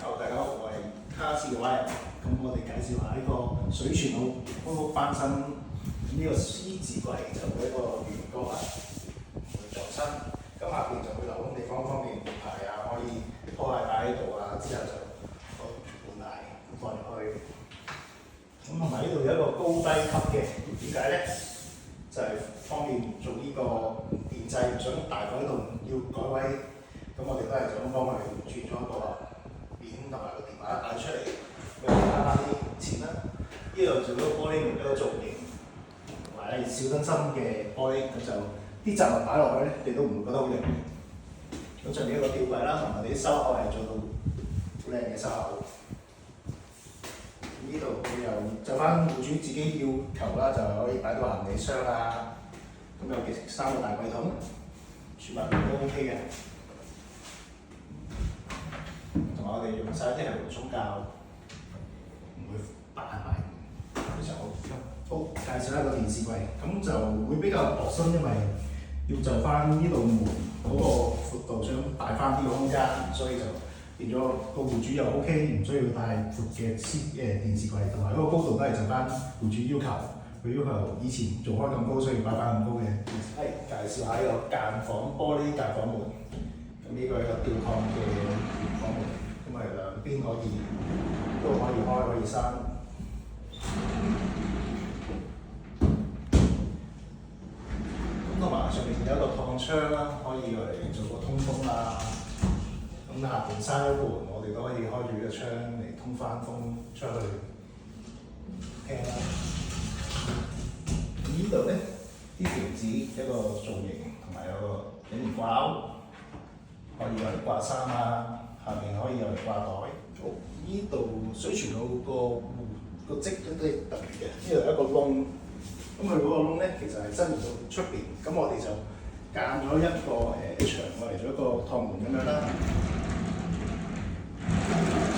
Hello，大家好，我係卡士嘅 Y。咁我哋介紹下呢個水泉澳公屋翻新。咁呢個獅字櫃就會一個圓角啦，會撞身。咁下邊就會留空地方便排啊，可以拖鞋擺喺度啊，之後就個換鞋放入去。咁同埋呢度有一個高低級嘅，點解咧？就係方便做呢個電掣，唔想大改動要改位，咁我哋都係想幫佢轉咗一個鏈同埋個電話帶出嚟，咁慳翻啲錢啦。呢度做咗個玻璃門一個造型，同埋咧小燈芯嘅玻璃，咁就啲雜物擺落去咧，你都唔會覺得好型。咁上面一個吊櫃啦，同埋你啲收口係做到好靚嘅收口。呢度佢又就翻戶主自己要求啦，就可以擺到行李箱啊。咁有3個大櫃桶，儲物都 OK 嘅。同埋我哋用晒啲係回沖膠，唔會扮埋，非常好。好，介紹一個電視櫃，咁就會比較薄身，因為要就翻呢度門嗰個闊度，想大翻啲個空間，所以就變咗個戶主又 OK， 唔需要太闊嘅電視櫃，同埋嗰個高度都係就翻戶主要求。佢要求以前做開咁高，所以擺翻咁高嘅。係介紹下呢個間房玻璃間房門。咁呢個係一個吊抗嘅房門，咁係兩邊都可以開可以閂。咁同埋上面有一個趟窗啦，可以嚟做個通風啦。咁下邊閂咗門，我哋都可以開住呢個窗嚟通翻風出去廳啦。呢度咧啲條子一個造型，同埋有個隱形掛鈎，可以用嚟掛衫啊，下面可以用嚟掛袋。好，呢度水泉澳個積都特別嘅，呢度有一個窿，咁佢嗰個窿咧其實係伸延到出邊，咁我哋就間咗一個牆過嚟做一個趟門咁樣啦。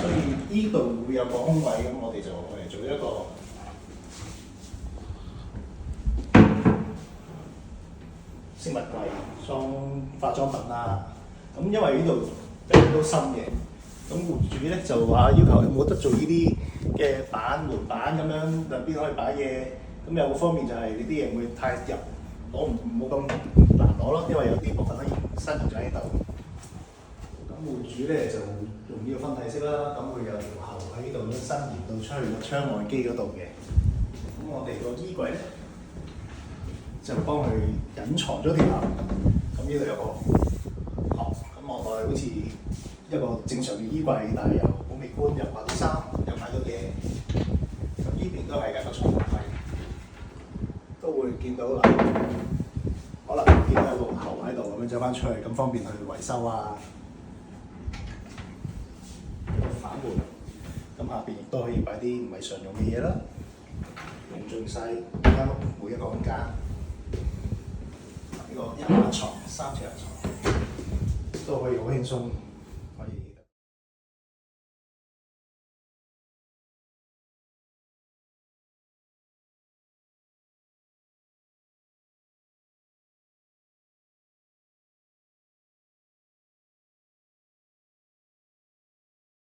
所以呢度會有個空位，咁我哋就嚟做一個飾物櫃裝化妝品啦。咁因為呢度比較深嘅，咁戶主咧就話要求冇得做呢啲嘅門板咁樣，兩邊可以擺嘢。咁有個方面就係你啲嘢唔會太入，冇咁難攞咯，因為有啲部分可以伸延咗喺度。咁戶主咧就用呢個分體式啦，咁佢有條喉喺度咧伸延到出去個窗外機嗰度嘅。咁我哋個衣櫃咧就幫佢隱藏咗條喉。咁呢度有個殼，咁望落去好似一個正常嘅衣櫃，但係又好美觀，又擺到衫，又擺到嘢。咁呢邊都係一個藏物櫃，都會見到啦。可能見到有個喉喺度，咁樣走翻出去，咁方便去維修啊。反門，咁下邊亦都可以擺啲唔係常用嘅嘢啦，用盡晒間屋每一個空間。呢個1人床、3隻人床都可以好輕鬆。